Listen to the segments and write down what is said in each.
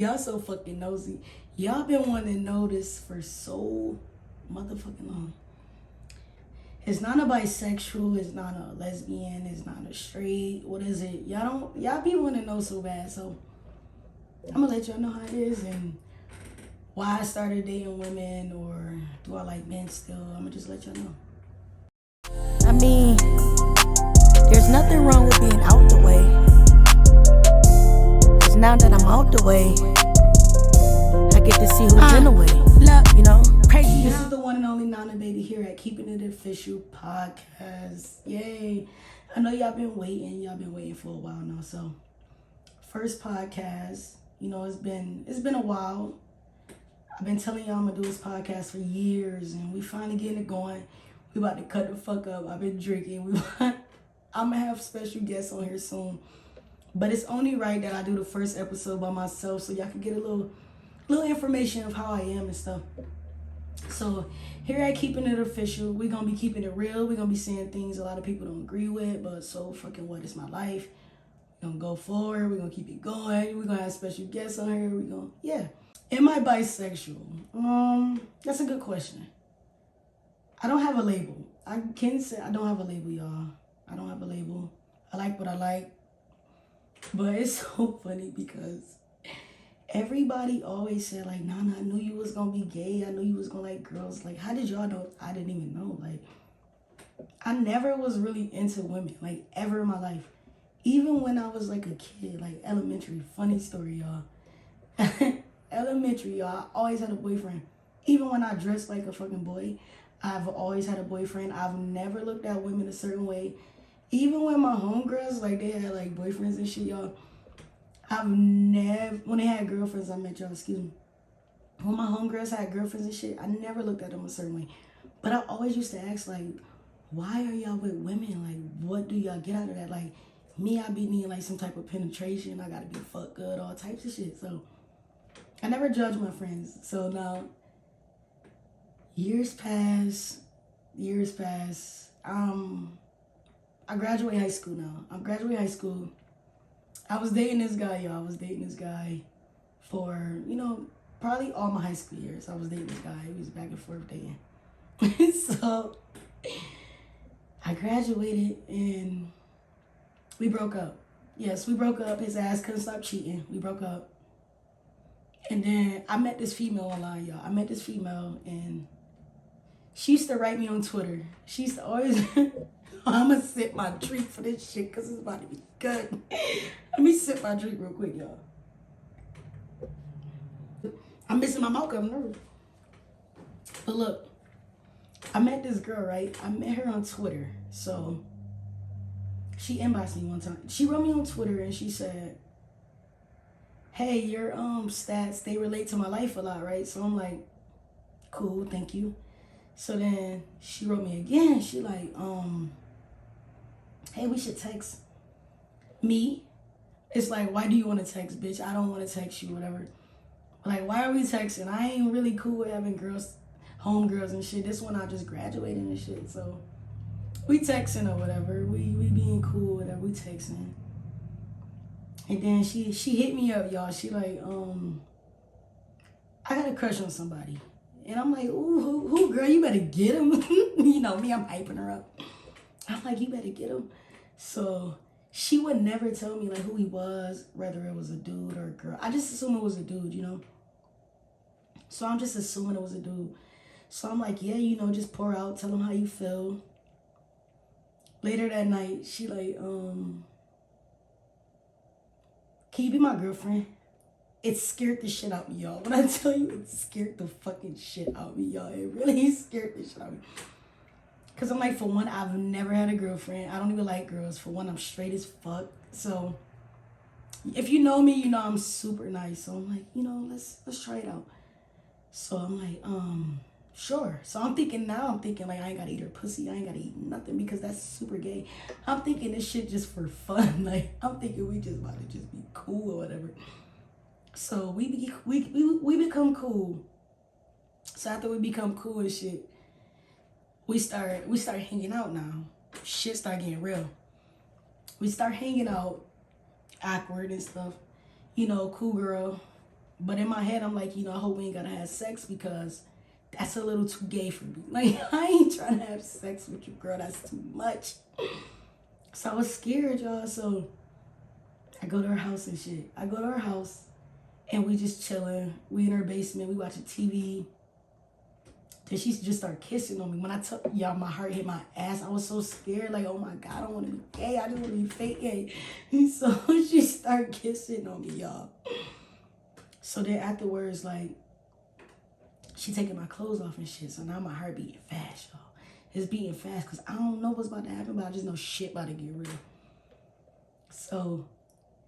Y'all so fucking nosy. Y'all been wanting to know this for so motherfucking long. It's not a bisexual, it's not a lesbian, it's not a straight. What is it? Y'all be wanting to know so bad. So I'm gonna let y'all know how it is and why I started dating women, or do I like men still? I'm gonna just let y'all know. I mean, there's nothing wrong with being out the way. Cause now that I'm out the way, I get to see who's in the way. You know? Crazy. This is the one and only Nana Baby here at Keeping It Official Podcast. Yay. I know y'all been waiting. Y'all been waiting for a while now. So, first podcast. You know, it's been a while. I've been telling y'all I'm gonna do this podcast for years, and we finally getting it going. We about to cut the fuck up. I've been drinking. I'm gonna have special guests on here soon. But it's only right that I do the first episode by myself so y'all can get a little information of how I am and stuff. So here at Keeping It Official, we're gonna be keeping it real. We're gonna be saying things a lot of people don't agree with, but so fucking what? It's my life. We're gonna go forward. We're gonna keep it going. We're gonna have special guests on here. We're gonna, yeah. Am I bisexual? That's a good question. I don't have a label. I can say I don't have a label, y'all. I don't have a label. I like what I like. But it's so funny because everybody always said, like, Nana, I knew you was gonna be gay. I knew you was gonna like girls. Like, how did y'all know? I didn't even know. Like, I never was really into women, like, ever in my life. Even when I was like a kid, like elementary. Funny story, y'all. Elementary, y'all. I always had a boyfriend. Even when I dressed like a fucking boy, I've always had a boyfriend. I've never looked at women a certain way. Even when my homegirls, like, they had like boyfriends and shit, y'all. I've never, when they had girlfriends, I met y'all, excuse me. When my homegirls had girlfriends and shit, I never looked at them a certain way. But I always used to ask, like, why are y'all with women? Like, what do y'all get out of that? Like, me, I be needing like some type of penetration. I gotta be fuck good, all types of shit. So I never judge my friends. So now, years pass. I graduate high school now. I'm graduating high school. I was dating this guy, y'all. I was dating this guy for, you know, probably all my high school years. I was dating this guy. We was back and forth dating. So I graduated and we broke up. Yes, we broke up. His ass couldn't stop cheating. We broke up. And then I met this female online, y'all. I met this female and she used to write me on Twitter. She used to always... I'm gonna sip my drink for this shit because it's about to be good. Let me sip my drink real quick, y'all. I'm missing my mouth. I'm nervous. But look, I met this girl, right? I met her on Twitter. So she inboxed me one time. She wrote me on Twitter and she said, hey, your stats, they relate to my life a lot, right? So I'm like, cool, thank you. So then she wrote me again. She like, hey, we should text. Me? It's like, why do you want to text, bitch? I don't want to text you, whatever. Like, why are we texting? I ain't really cool with having girls, homegirls and shit. This one I just graduated and shit. So we texting or whatever. We being cool, whatever. We texting. And then she hit me up, y'all. She like, I got a crush on somebody. And I'm like, ooh, who, girl? You better get him. You know me, I'm hyping her up. I'm like, you better get him. So she would never tell me like who he was, whether it was a dude or a girl. I just assumed it was a dude, you know? So I'm just assuming it was a dude. So I'm like, yeah, you know, just pour out, tell him how you feel. Later that night, she like, can you be my girlfriend? It scared the shit out of me, y'all. When I tell you, it scared the fucking shit out of me, y'all. It really scared the shit out of me. Because I'm like, for one, I've never had a girlfriend. I don't even like girls. For one, I'm straight as fuck. So if you know me, you know I'm super nice. So I'm like, you know, let's try it out. So I'm like, sure. So I'm thinking like, I ain't gotta eat her pussy. I ain't gotta eat nothing because that's super gay. I'm thinking this shit just for fun. Like, I'm thinking we just about to just be cool or whatever. So we become cool. So after we become cool and shit, we start hanging out now. Shit start getting real. We start hanging out, awkward and stuff. You know, cool girl, But in my head, I'm like, I hope we ain't gotta have sex because that's a little too gay for me. Like, I ain't trying to have sex with you, girl. That's too much. So I was scared, y'all. So I go to her house and shit. I go to her house and we just chilling. We in her basement. We watching TV. Then she just started kissing on me. When I took y'all, my heart hit my ass. I was so scared. Like, oh my God, I don't want to be gay. I just want to be fake gay. And so she started kissing on me, y'all. So then afterwards, like, she taking my clothes off and shit. So now my heart beating fast, y'all. It's beating fast because I don't know what's about to happen, but I just know shit about to get real. So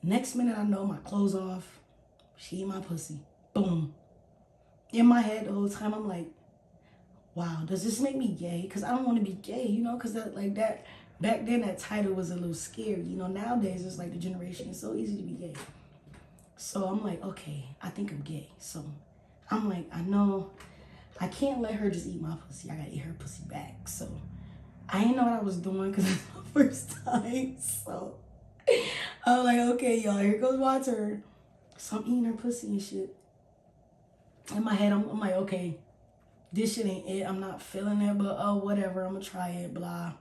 next minute I know my clothes off. She eat my pussy. Boom. In my head the whole time, I'm like, wow, does this make me gay? Because I don't want to be gay, because that back then that title was a little scary. Nowadays it's like the generation is so easy to be gay. So I'm like, okay, I think I'm gay. So I'm like, I know I can't let her just eat my pussy. I gotta eat her pussy back. So I didn't know what I was doing because it's my first time. So I was like, okay, y'all, here goes my turn. So I'm eating her pussy and shit. In my head, I'm like, okay, this shit ain't it. I'm not feeling it, but oh, whatever. I'm gonna try it, blah.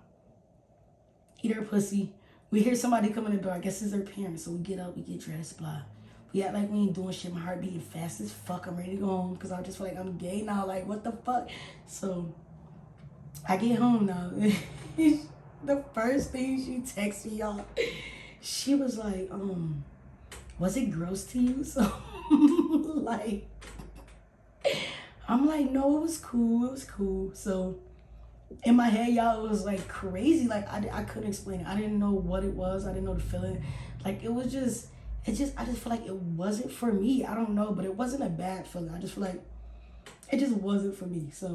Eat her pussy. We hear somebody come in the door. I guess it's her parents. So we get up, we get dressed, blah. We act like we ain't doing shit. My heart beating fast as fuck. I'm ready to go home because I just feel like I'm gay now. Like, what the fuck? So I get home now. The first thing she texted me, y'all, she was like, was it gross to you? So like, I'm like, no, it was cool. It was cool. So in my head, y'all, it was like crazy. Like, I couldn't explain it. I didn't know what it was. I didn't know the feeling. Like, I just feel like it wasn't for me. I don't know, but it wasn't a bad feeling. I just feel like it just wasn't for me. So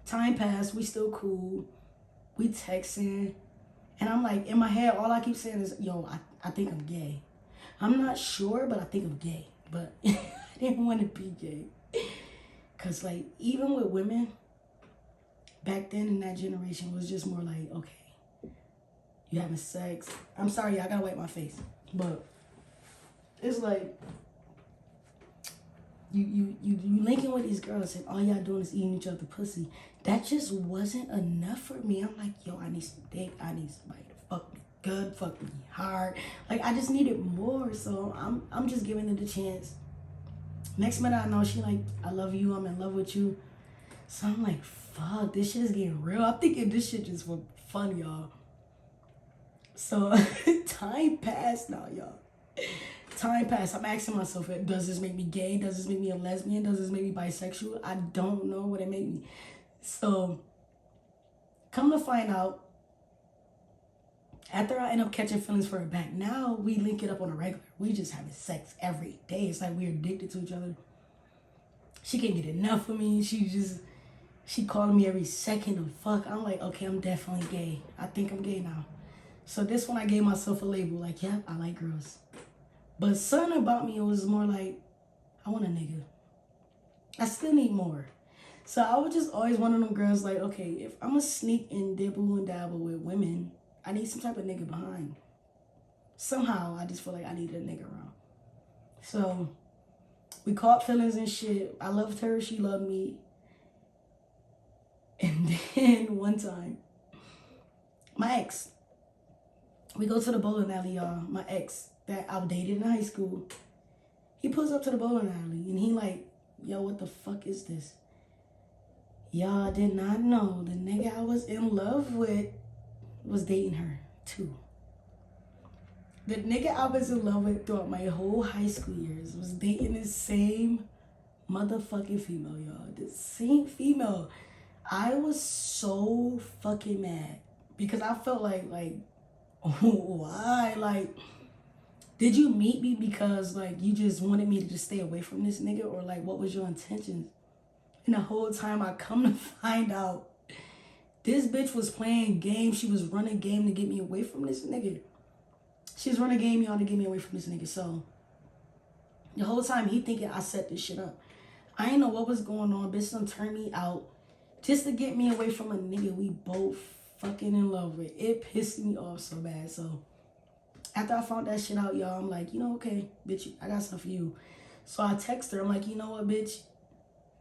time passed. We still cool. We texting. And I'm like, in my head, all I keep saying is, yo, I think I'm gay. I'm not sure, but I think I'm gay. But I didn't want to be gay. Because, like, even with women, back then in that generation, was just more like, okay, you having sex. I'm sorry, I gotta wipe my face. But it's like, you linking with these girls and all y'all doing is eating each other pussy. That just wasn't enough for me. I'm like, yo, I need some dick. I need somebody to fuck me good, fuck me hard. Like, I just needed more. So I'm just giving it a chance. Next minute I know she like, I love you, I'm in love with you. So I'm like, fuck, this shit is getting real. I'm thinking this shit just for fun, y'all. So time passed now, y'all. Time passed. I'm asking myself, does this make me gay? Does this make me a lesbian? Does this make me bisexual? I don't know what it made me. So come to find out, after I end up catching feelings for her back, now we link it up on a regular. We just having sex every day. It's like we're addicted to each other. She can't get enough of me. She calling me every second of fuck. I'm like, okay, I'm definitely gay. I think I'm gay now. So this one I gave myself a label, like, yeah, I like girls. But something about me, it was more like, I want a nigga. I still need more. So I was just always one of them girls like, okay, if I'm gonna sneak and dibble and dabble with women, I need some type of nigga behind. Somehow, I just feel like I need a nigga around. So we caught feelings and shit. I loved her, she loved me. And then one time, my ex, we go to the bowling alley, y'all. My ex that I dated in high school, he pulls up to the bowling alley and he like, yo, what the fuck is this? Y'all did not know the nigga I was in love with was dating her too. The nigga I was in love with throughout my whole high school years was dating the same motherfucking female, y'all. The same female. I was so fucking mad because I felt like, why? Like, did you meet me because, like, you just wanted me to just stay away from this nigga? Or, like, what was your intentions? And the whole time I come to find out, this bitch was playing games. She was running game to get me away from this nigga. She was running game, y'all, to get me away from this nigga. So, the whole time he thinking I set this shit up. I didn't know what was going on. Bitch done turned me out just to get me away from a nigga we both fucking in love with. It pissed me off so bad. So after I found that shit out, y'all, I'm like, okay, bitch, I got something for you. So I text her. I'm like, you know what, bitch?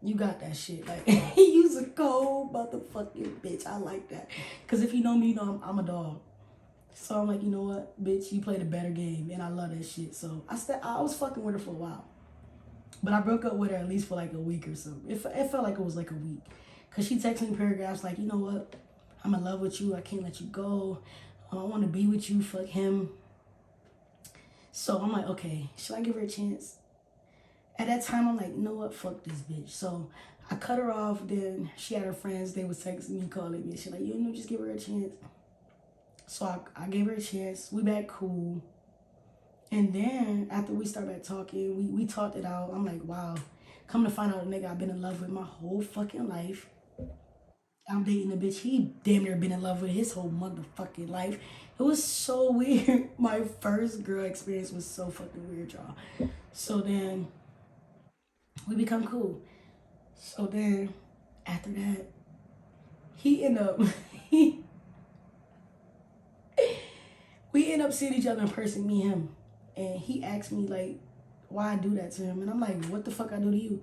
You got that shit. Like, you's a cold motherfucking bitch. I like that. Because if you know me, you know I'm a dog. So I'm like, you know what, bitch? You played a better game, and I love that shit. So I was fucking with her for a while. But I broke up with her at least for like a week or so. It felt like it was like a week. Because she texted me paragraphs like, you know what? I'm in love with you. I can't let you go. I want to be with you. Fuck him. So I'm like, okay, should I give her a chance? At that time, I'm like, you know what? Fuck this bitch. So I cut her off. Then she had her friends. They was texting me, calling me. She's like, you know, just give her a chance. So I gave her a chance. We back cool. And then after we started back talking, we talked it out. I'm like, wow. Come to find out, a nigga I've been in love with my whole fucking life. I'm dating a bitch he damn near been in love with his whole motherfucking life. It was so weird. My first girl experience was so fucking weird, y'all. So then we become cool. So then after that, he end up we end up seeing each other in person, me and him. And he asked me like why I do that to him. And I'm like, what the fuck I do to you?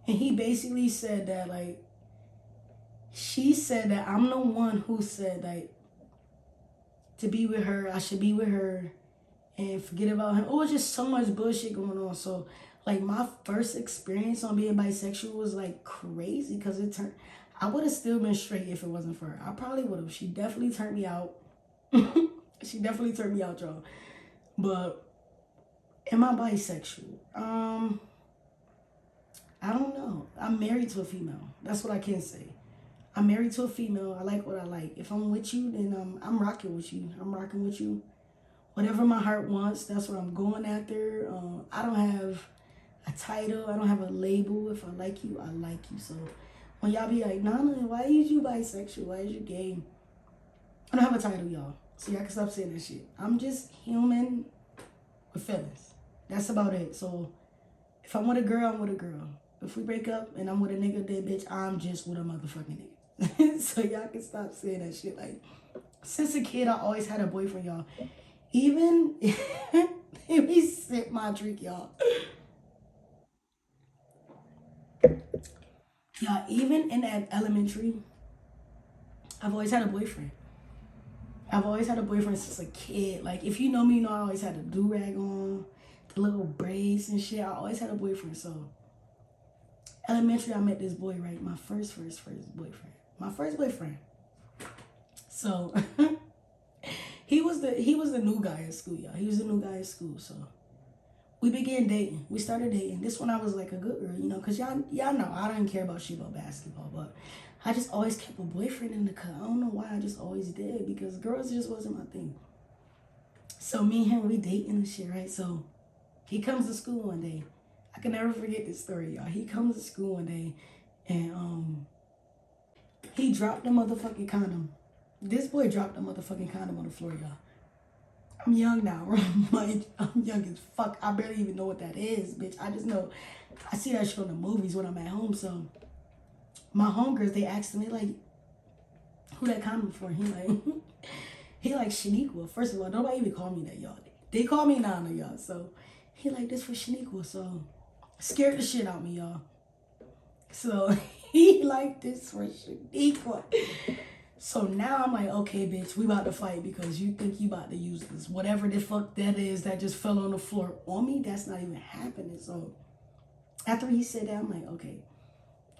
And he basically said that like she said that I'm the one who said like to be with her, I should be with her and forget about him. It was just so much bullshit going on. So like my first experience on being bisexual was like crazy because I would have still been straight if it wasn't for her. I probably would have. She definitely turned me out. She definitely turned me out, y'all. But am I bisexual? I don't know. I'm married to a female. That's what I can say. I'm married to a female. I like what I like. If I'm with you, then I'm rocking with you. I'm rocking with you. Whatever my heart wants, that's what I'm going after. I don't have a title. I don't have a label. If I like you, I like you. So when y'all be like, Nana, why is you bisexual? Why is you gay? I don't have a title, y'all. So y'all can stop saying that shit. I'm just human with feelings. That's about it. So if I'm with a girl, I'm with a girl. If we break up and I'm with a nigga, then bitch, I'm just with a motherfucking nigga. So y'all can stop saying that shit. Like, since a kid, I always had a boyfriend, y'all. Even, let me sip my drink, y'all. Y'all, even in that elementary, I've always had a boyfriend. I've always had a boyfriend since a kid. Like, if you know me, you know I always had a do-rag on, the little braids and shit. I always had a boyfriend, so. Elementary, I met this boy, right? My first boyfriend. My first boyfriend. So, he was the new guy at school, y'all. He was the new guy at school, so. We began dating. We started dating. This one I was like a good girl, you know, because y'all know I didn't care about shit about basketball, but I just always kept a boyfriend in the cut. I don't know why, I just always did, because girls just wasn't my thing. So me and him, we dating and shit, right? So he comes to school one day. I can never forget this story, y'all. He comes to school one day and he dropped the motherfucking condom. This boy dropped the motherfucking condom on the floor, y'all. I'm young now, right? I'm young as fuck. I barely even know what that is, bitch. I just know I see that shit on the movies when I'm at home. So my homegirls, they asked me like, who that condom for? He like Shaniqua. First of all, nobody even call me that, y'all. They call me Nana, y'all. So he like, this for Shaniqua. So scared the shit out of me, y'all. So he like, this for Shaniqua. So now I'm like, okay, bitch, we about to fight because you think you about to use this. Whatever the fuck that is that just fell on the floor on me, that's not even happening. So after he said that, I'm like, okay.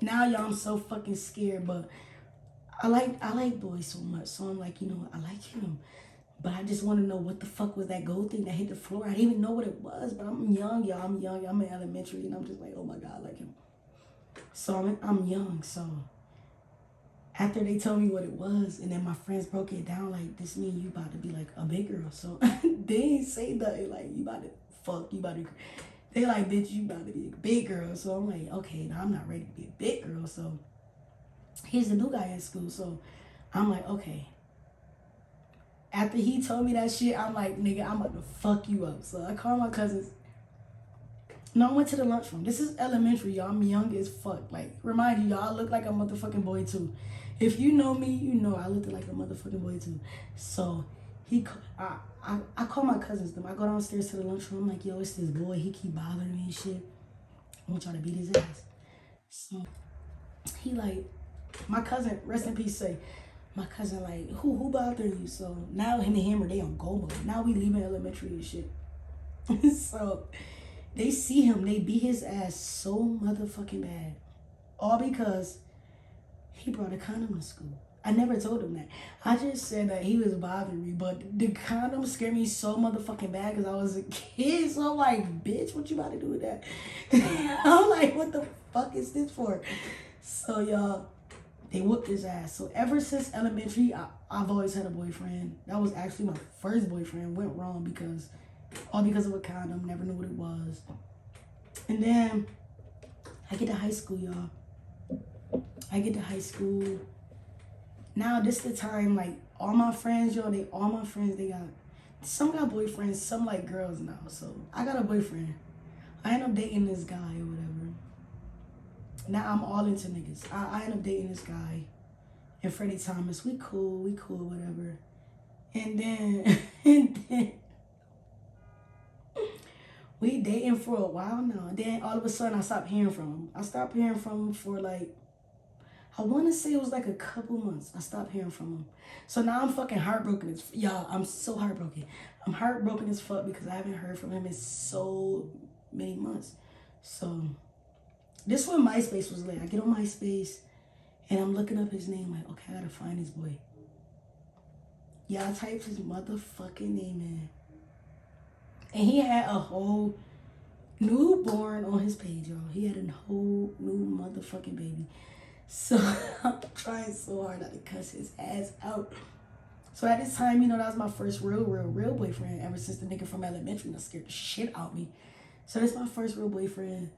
Now, y'all, I'm so fucking scared, but I like boys so much. So I'm like, you know what, I like him. But I just want to know what the fuck was that gold thing that hit the floor. I didn't even know what it was, but I'm young, y'all. I'm young. I'm in elementary, and I'm just like, oh my God, I like him. So I'm young, so after they told me what it was, and then my friends broke it down, like, this mean you about to be like a big girl. So they ain't say nothing like, you about to fuck, you about to, they like, bitch, you about to be a big girl. So I'm like, okay, now I'm not ready to be a big girl. So he's the new guy at school. So I'm like, okay. After he told me that shit, I'm like, nigga, I'm about to fuck you up. So I called my cousins. No, I went to the lunchroom. This is elementary, y'all. I'm young as fuck. Like, remind you, y'all, I look like a motherfucking boy, too. If you know me, you know I looked like a motherfucking boy, too. So, I call my cousins, them. I go downstairs to the lunchroom. I'm like, yo, it's this boy. He keep bothering me and shit. I'm gonna try to beat his ass. So he like, my cousin, rest in peace, say, my cousin like, who bothering you? So now him and Hammer, they on go mode. Now we leaving elementary and shit. So they see him, they beat his ass so motherfucking bad. All because he brought a condom to school. I never told him that. I just said that he was bothering me, but the condom scared me so motherfucking bad because I was a kid. So I'm like, bitch, what you about to do with that? I'm like, what the fuck is this for? So y'all, they whooped his ass. So ever since elementary, I've always had a boyfriend. That was actually my first boyfriend. Went wrong because of a condom. Never knew what it was. And then I get to high school, y'all. I get to high school. Now this the time, like, all my friends, y'all, they got, some got boyfriends, some like girls now. So I got a boyfriend. I end up dating this guy or whatever. Now I'm all into niggas. I end up dating this guy and Freddie Thomas. We cool, whatever. And then we dating for a while now. And then all of a sudden I stopped hearing from him. I stopped hearing from him for like, I want to say it was like a couple months. I stopped hearing from him. So now I'm fucking heartbroken. Y'all, I'm so heartbroken. I'm heartbroken as fuck because I haven't heard from him in so many months. So this when MySpace was lit. I get on MySpace and I'm looking up his name like, okay, I gotta find this boy. Yeah, I typed his motherfucking name in. And he had a whole newborn on his page, y'all. He had a whole new motherfucking baby. So I'm trying so hard not to cuss his ass out. So at this time, you know, that was my first real boyfriend ever since the nigga from elementary that scared the shit out of me. So this is my first real boyfriend.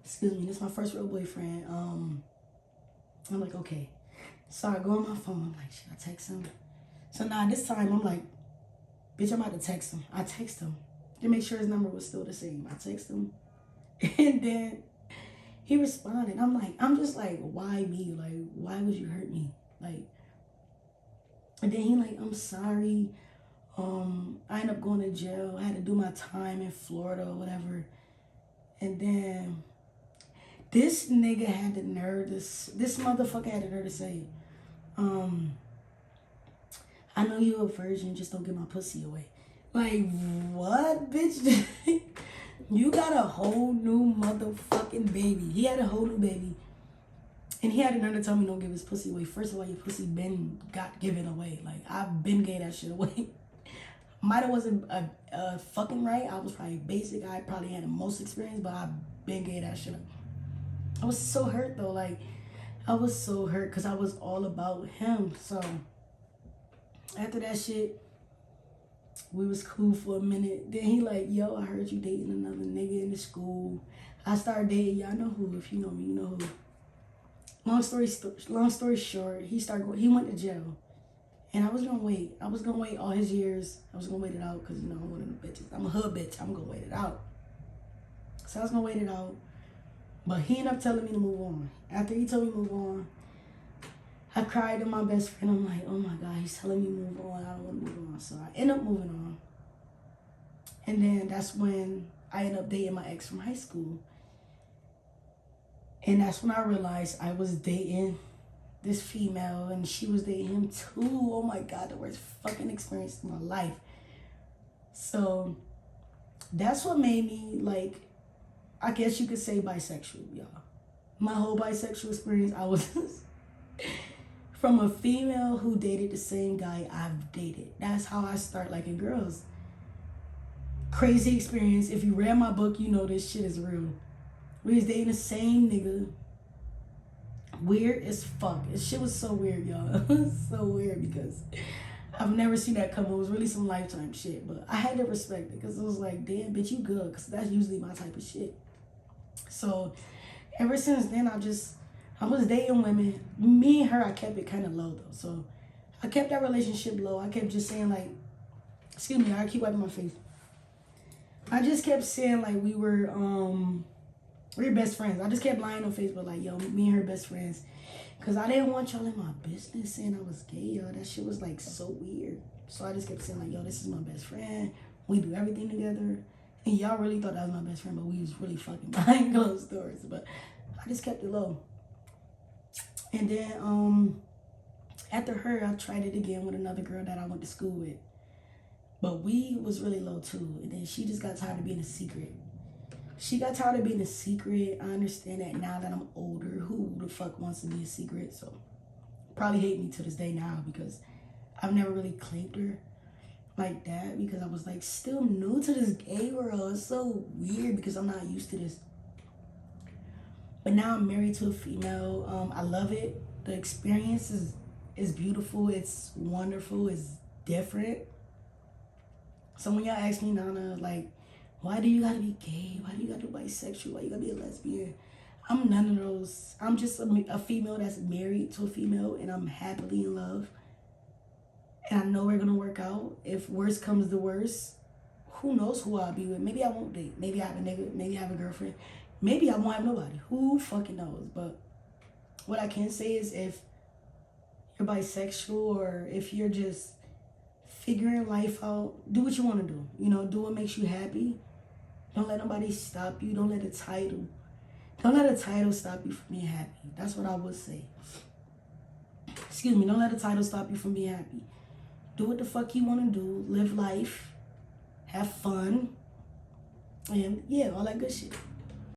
Excuse me, this is my first real boyfriend. I'm like, okay. So I go on my phone. I'm like, should I text him? So now this time I'm like, bitch, I'm about to text him. I text him to make sure his number was still the same. I text him. And then he responded. I'm just like, why me? Like, why would you hurt me? Like, and then he like, I'm sorry. I ended up going to jail. I had to do my time in Florida or whatever. And then this nigga had the nerve, this motherfucker had the nerve to say, I know you're a virgin, just don't give my pussy away. Like, what, bitch? You got a whole new motherfucking baby. He had a whole new baby. And he had the nerve to tell me don't give his pussy away. First of all, your pussy been got given away. Like, I've been gave that shit away. Might have wasn't fucking right. I was probably basic. I probably had the most experience, but I've been gave that shit up. I was so hurt though. Like, I was so hurt because I was all about him. So after that shit, we was cool for a minute. Then he like, yo, I heard you dating another nigga in the school. I started dating, y'all know who. If you know me, you know who. Long story short, he went to jail. And I was gonna wait. I was gonna wait all his years. I was gonna wait it out because, you know, I'm one of the bitches. I'm a hood bitch. I'm gonna wait it out. So I was gonna wait it out. But he ended up telling me to move on. After he told me to move on, I cried to my best friend. I'm like, oh my God, he's telling me to move on. I don't want to move on. So I end up moving on. And then that's when I ended up dating my ex from high school. And that's when I realized I was dating this female and she was dating him too. Oh my God, the worst fucking experience in my life. So that's what made me, like, I guess you could say bisexual, y'all. My whole bisexual experience, I was from a female who dated the same guy I've dated. That's how I start liking girls. Crazy experience. If you read my book, you know this shit is real. We was dating the same nigga. Weird as fuck. This shit was so weird, y'all. It was so weird because I've never seen that come. It was really some Lifetime shit. But I had to respect it because it was like, damn, bitch, you good. Because that's usually my type of shit. So ever since then, I was dating women. Me and her, I kept it kind of low though. So I kept that relationship low. I kept just saying like, excuse me, I keep wiping my face. I just kept saying like we were best friends. I just kept lying on Facebook like, yo, me and her best friends. Because I didn't want y'all in my business saying I was gay, yo. That shit was like so weird. So I just kept saying like, yo, this is my best friend. We do everything together. And y'all really thought that was my best friend, but we was really fucking behind closed doors. But I just kept it low. And then after her, I tried it again with another girl that I went to school with. But we was really low too. And then she just got tired of being a secret. She got tired of being a secret. I understand that now that I'm older. Who the fuck wants to be a secret? So probably hate me to this day now because I've never really claimed her like that because I was like still new to this gay world. It's so weird because I'm not used to this. But now I'm married to a female. I love it. The experience is beautiful. It's wonderful. It's different. So when y'all ask me, Nana, like, why do you gotta be gay? Why do you gotta be bisexual? Why you gotta be a lesbian? I'm none of those. I'm just a female that's married to a female and I'm happily in love. And I know we're gonna work out. If worse comes to worse, who knows who I'll be with? Maybe I won't date. Maybe I have a nigga. Maybe I have a girlfriend. Maybe I won't have nobody. Who fucking knows? But what I can say is if you're bisexual or if you're just figuring life out, do what you want to do. You know, do what makes you happy. Don't let nobody stop you. Don't let a title stop you from being happy. That's what I would say. Excuse me. Don't let a title stop you from being happy. Do what the fuck you want to do. Live life. Have fun. And yeah, all that good shit.